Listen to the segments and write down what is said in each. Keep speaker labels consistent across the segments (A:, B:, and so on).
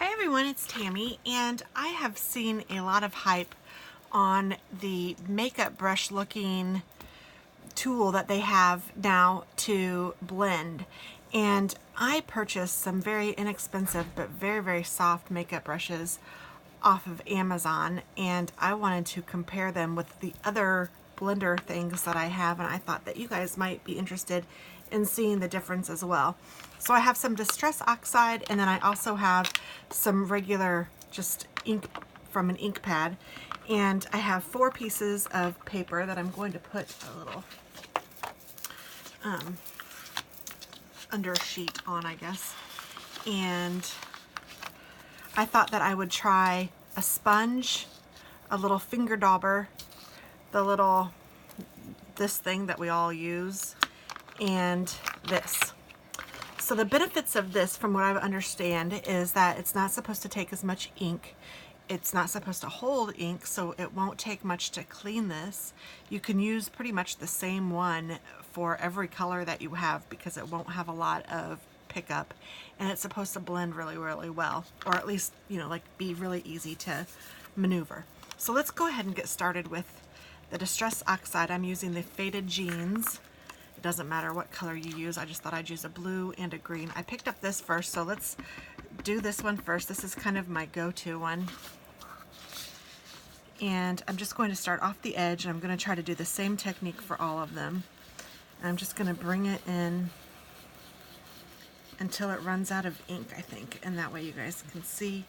A: Hi everyone, it's Tammy, and I have seen a lot of hype on the makeup brush looking tool that they have now to blend. And I purchased some very inexpensive but very soft makeup brushes off of Amazon, and I wanted to compare them with the other blender things that I have, and I thought that you guys might be interested in seeing the difference as well. So I have some Distress Oxide, and then I also have some regular just ink from an ink pad, and I have 4 pieces of paper that I'm going to put a little under sheet on, I guess. And I thought that I would try a sponge, a little finger dauber, this thing that we all use, and this. So the benefits of this, from what I understand, is that it's not supposed to take as much ink. It's not supposed to hold ink, so it won't take much to clean this. You can use pretty much the same one for every color that you have because it won't have a lot of pickup, and it's supposed to blend really well, or at least, you know, like be really easy to maneuver. So let's go ahead and get started with the Distress Oxide. I'm using the Faded Jeans. It doesn't matter what color you use. I just thought I'd use a blue and a green. I picked up this first, so let's do this one first. This is kind of my go-to one. And I'm just going to start off the edge, and I'm going to try to do the same technique for all of them. And I'm just going to bring it in until it runs out of ink, I think. And that way you guys can see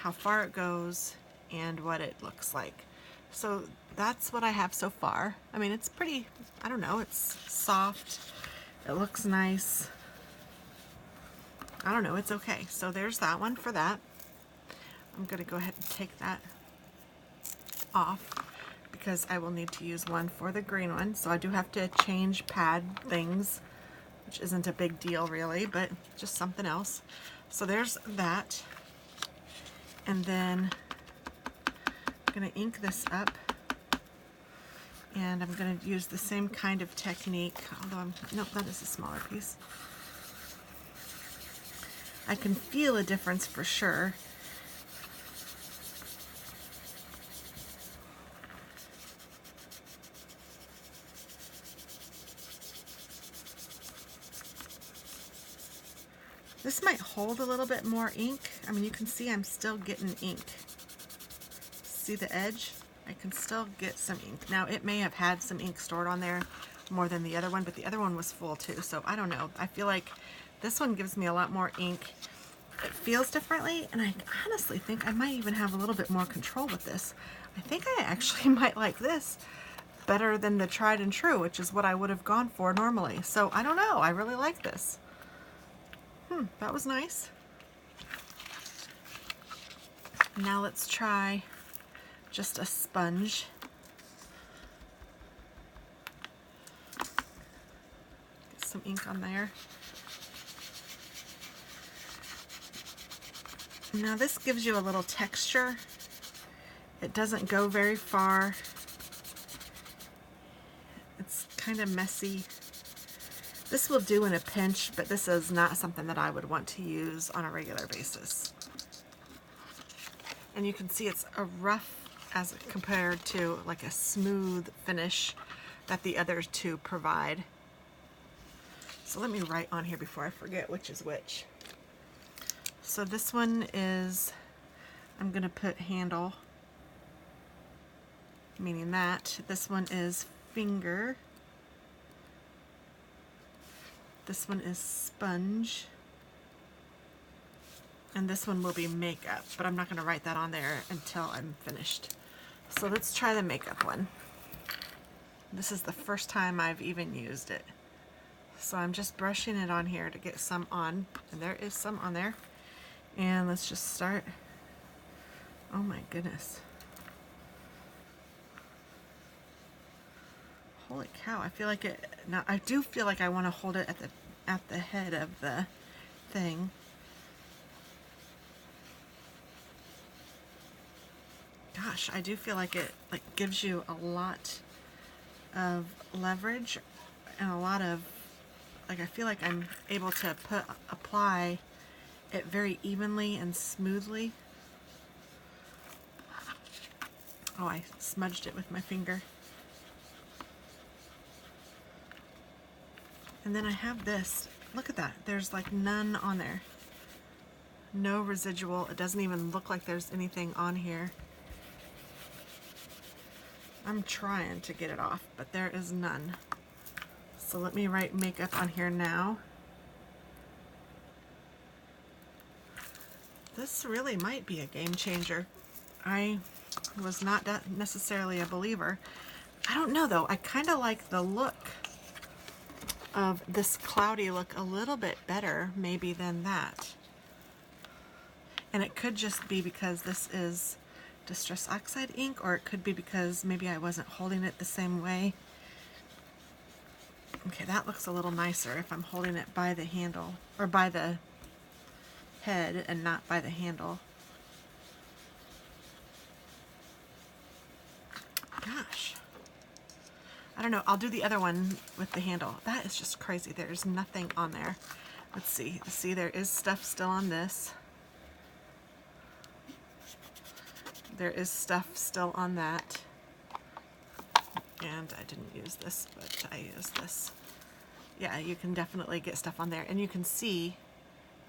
A: how far it goes and what it looks like. So that's what I have so far. I mean, it's pretty, I don't know, it's soft. It looks nice. I don't know, it's okay. So there's that one for that. I'm going to go ahead and take that off because I will need to use one for the green one. So I do have to change pad things, which isn't a big deal really, but just something else. So there's that. And then I'm going to ink this up, and I'm going to use the same kind of technique, although nope, that is a smaller piece. I can feel a difference for sure. This might hold a little bit more ink. I mean, you can see I'm still getting ink. See the edge? I can still get some ink. Now, it may have had some ink stored on there more than the other one, but the other one was full too, so I don't know. I feel like this one gives me a lot more ink. It feels differently, and I honestly think I might even have a little bit more control with this. I think I actually might like this better than the Tried and True, which is what I would have gone for normally. So I don't know. I really like this. That was nice. Now let's try just a sponge. Get some ink on there. Now this gives you a little texture. It doesn't go very far. It's kind of messy. This will do in a pinch, but this is not something that I would want to use on a regular basis. And you can see it's a rough as compared to like a smooth finish that the other two provide. So let me write on here before I forget which is which. So this one is, I'm going to put handle, meaning that. This one is finger. This one is sponge. And this one will be makeup, but I'm not going to write that on there until I'm finished. So let's try the makeup one. This is the first time I've even used it. So I'm just brushing it on here to get some on, and there is some on there. And let's just start. Oh my goodness. Holy cow, I feel like it, now I do feel like I want to hold it at the head of the thing. Gosh, I do feel like it gives you a lot of leverage and a lot of, I feel like I'm able to apply it very evenly and smoothly. Oh, I smudged it with my finger. And then I have this. Look at that. There's like none on there. No residual. It doesn't even look like there's anything on here. I'm trying to get it off, but there is none. So let me write makeup on here now. This really might be a game changer. I was not necessarily a believer. I don't know though. I kind of like the look of this cloudy look a little bit better maybe than that. And it could just be because this is Distress Oxide ink, or it could be because maybe I wasn't holding it the same way. Okay, that looks a little nicer if I'm holding it by the handle, or by the head and not by the handle. Gosh. I don't know. I'll do the other one with the handle. That is just crazy. There's nothing on there. Let's see. See, there is stuff still on this. There is stuff still on that. And I didn't use this, but I used this. Yeah, you can definitely get stuff on there. And you can see,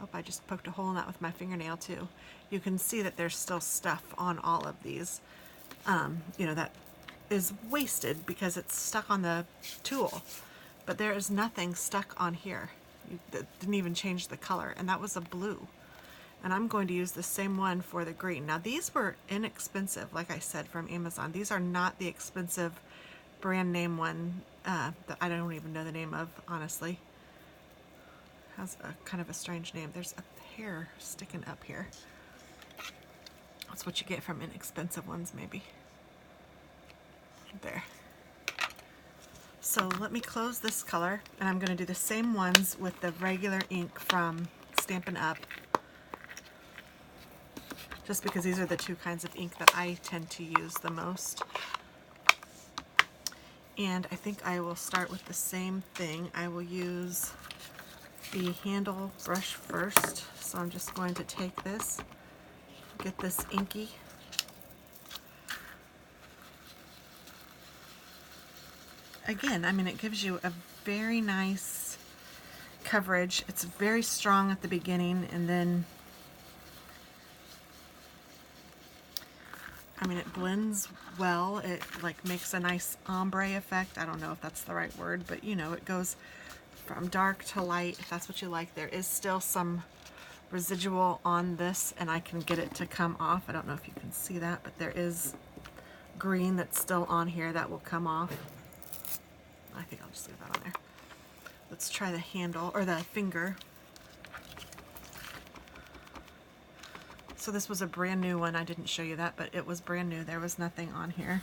A: oh, I just poked a hole in that with my fingernail too. You can see that there's still stuff on all of these, you know, that is wasted because it's stuck on the tool. But there is nothing stuck on here. That didn't even change the color, and that was a blue. And I'm going to use the same one for the green. Now these were inexpensive, like I said, from Amazon. These are not the expensive brand name one that I don't even know the name of, honestly. Has a kind of a strange name. There's a hair sticking up here. That's what you get from inexpensive ones, maybe. There. So let me close this color, and I'm going to do the same ones with the regular ink from Stampin' Up. Just because these are the two kinds of ink that I tend to use the most. And I think I will start with the same thing. I will use the handle brush first. So I'm just going to take this, get this inky. Again, I mean, it gives you a very nice coverage. It's very strong at the beginning, and then I mean, it blends well. It like makes a nice ombre effect. I don't know if that's the right word, but you know, it goes from dark to light, if that's what you like. There is still some residual on this, and I can get it to come off. I don't know if you can see that, but there is green that's still on here that will come off. I think I'll just leave that on there. Let's try the handle, or the finger. So this was a brand new one. I didn't show you that, but it was brand new. There was nothing on here.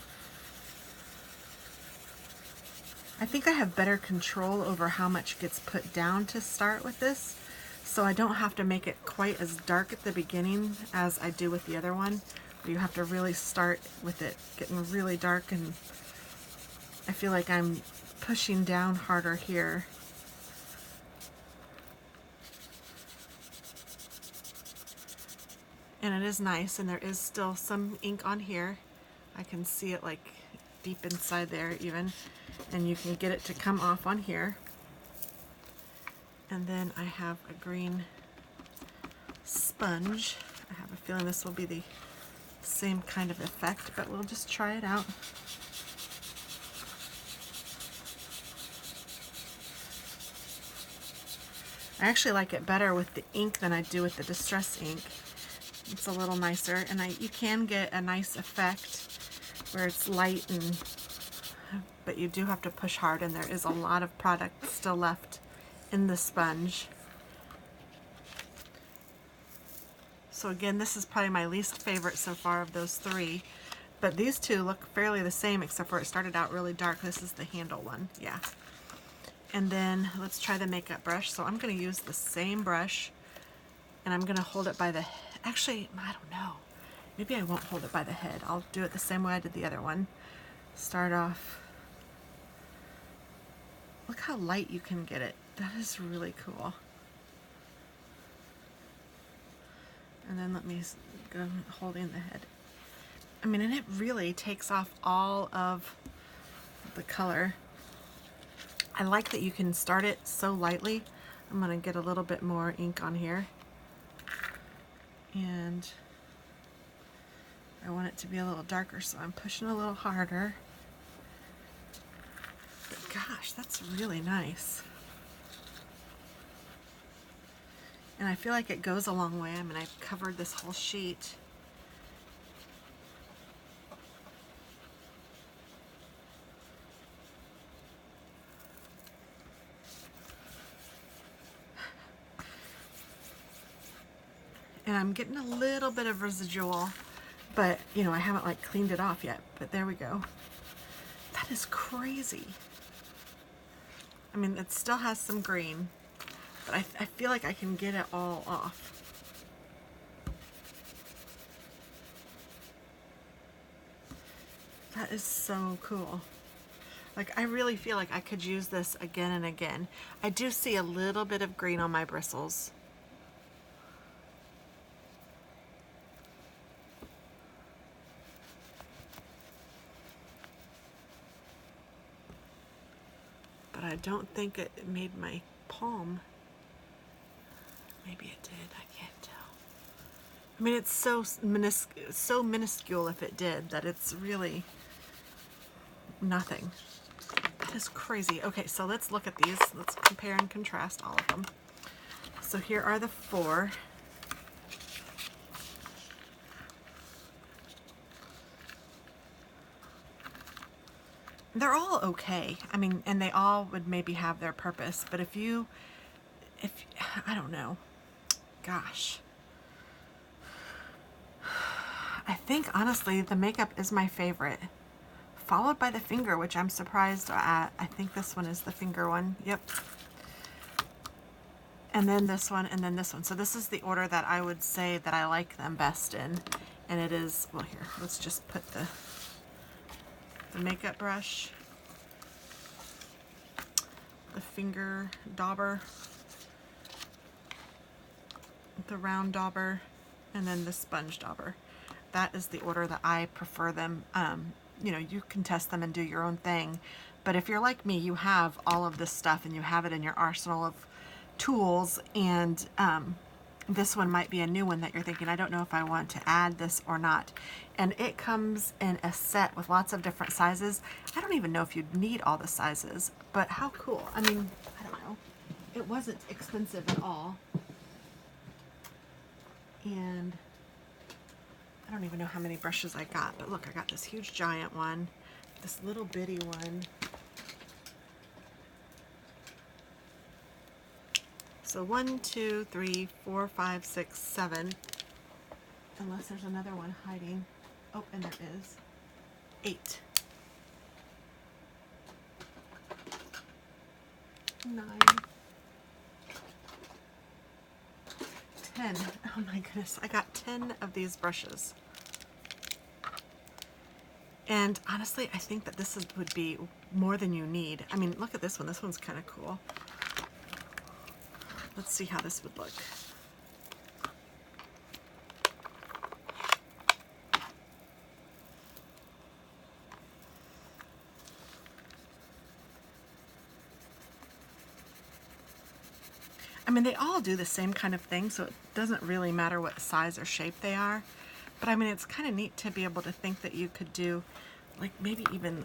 A: I think I have better control over how much gets put down to start with this, so I don't have to make it quite as dark at the beginning as I do with the other one, where you have to really start with it getting really dark, and I feel like I'm pushing down harder here. And it is nice, and there is still some ink on here. I can see it like deep inside there even, and you can get it to come off on here. And then I have a green sponge. I have a feeling this will be the same kind of effect, but we'll just try it out. I actually like it better with the ink than I do with the Distress ink. It's a little nicer, and you can get a nice effect where it's light, but you do have to push hard, and there is a lot of product still left in the sponge. So again, this is probably my least favorite so far of those three, but these two look fairly the same, except for it started out really dark. This is the handle one, yeah. And then let's try the makeup brush. So I'm going to use the same brush, and I'm going to hold it by the, actually, I don't know. Maybe I won't hold it by the head. I'll do it the same way I did the other one. Start off. Look how light you can get it. That is really cool. And then let me go holding the head. I mean, and it really takes off all of the color. I like that you can start it so lightly. I'm going to get a little bit more ink on here. And I want it to be a little darker, so I'm pushing a little harder. But gosh, that's really nice. And I feel like it goes a long way. I mean, I've covered this whole sheet. And I'm getting a little bit of residual, but you know, I haven't like cleaned it off yet, but there we go. That is crazy. I mean, it still has some green, but I feel like I can get it all off. That is so cool. Like, I really feel like I could use this again and again. I do see a little bit of green on my bristles. But I don't think it made my palm. Maybe it did, I can't tell. I mean, it's so minuscule if it did that it's really nothing. That is crazy. Okay, so let's look at these. Let's compare and contrast all of them. So here are the 4. They're all okay. I mean, and they all would maybe have their purpose, but if I don't know, gosh. I think honestly the makeup is my favorite, followed by the finger, which I'm surprised at. I think this one is the finger one. Yep. And then this one, and then this one. So this is the order that I would say that I like them best in. And it is, well, here, let's just put the makeup brush, the finger dauber, the round dauber, and then the sponge dauber. That is the order that I prefer them. You know, you can test them and do your own thing, but if you're like me, you have all of this stuff and you have it in your arsenal of tools, and this one might be a new one that you're thinking, I don't know if I want to add this or not. And it comes in a set with lots of different sizes. I don't even know if you'd need all the sizes, but how cool. I mean, I don't know. It wasn't expensive at all. And I don't even know how many brushes I got, but look, I got this huge giant one, this little bitty one. So 1, 2, 3, 4, 5, 6, 7, unless there's another one hiding. Oh, and there is 8, 9, 10. Oh my goodness, I got 10 of these brushes. And honestly, I think that this would be more than you need. I mean, look at this one. This one's kind of cool. Let's see how this would look. I mean, they all do the same kind of thing, so it doesn't really matter what size or shape they are. But I mean, it's kind of neat to be able to think that you could do, like, maybe even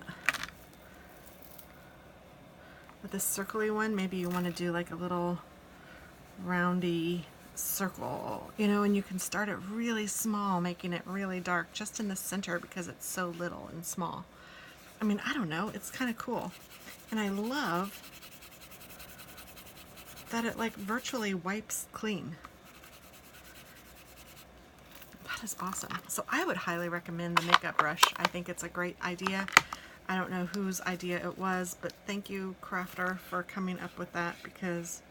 A: with this circly one, maybe you want to do like a little roundy circle, you know, and you can start it really small, making it really dark just in the center because it's so little and small. I mean, I don't know, it's kind of cool. And I love that it like virtually wipes clean. That is awesome. So I would highly recommend the makeup brush. I think it's a great idea. I don't know whose idea it was, but thank you, crafter, for coming up with that, because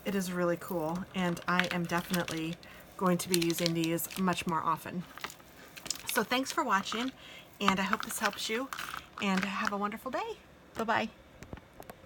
A: it is really cool, and I am definitely going to be using these much more often. So thanks for watching, and I hope this helps you, and have a wonderful day. Bye-bye.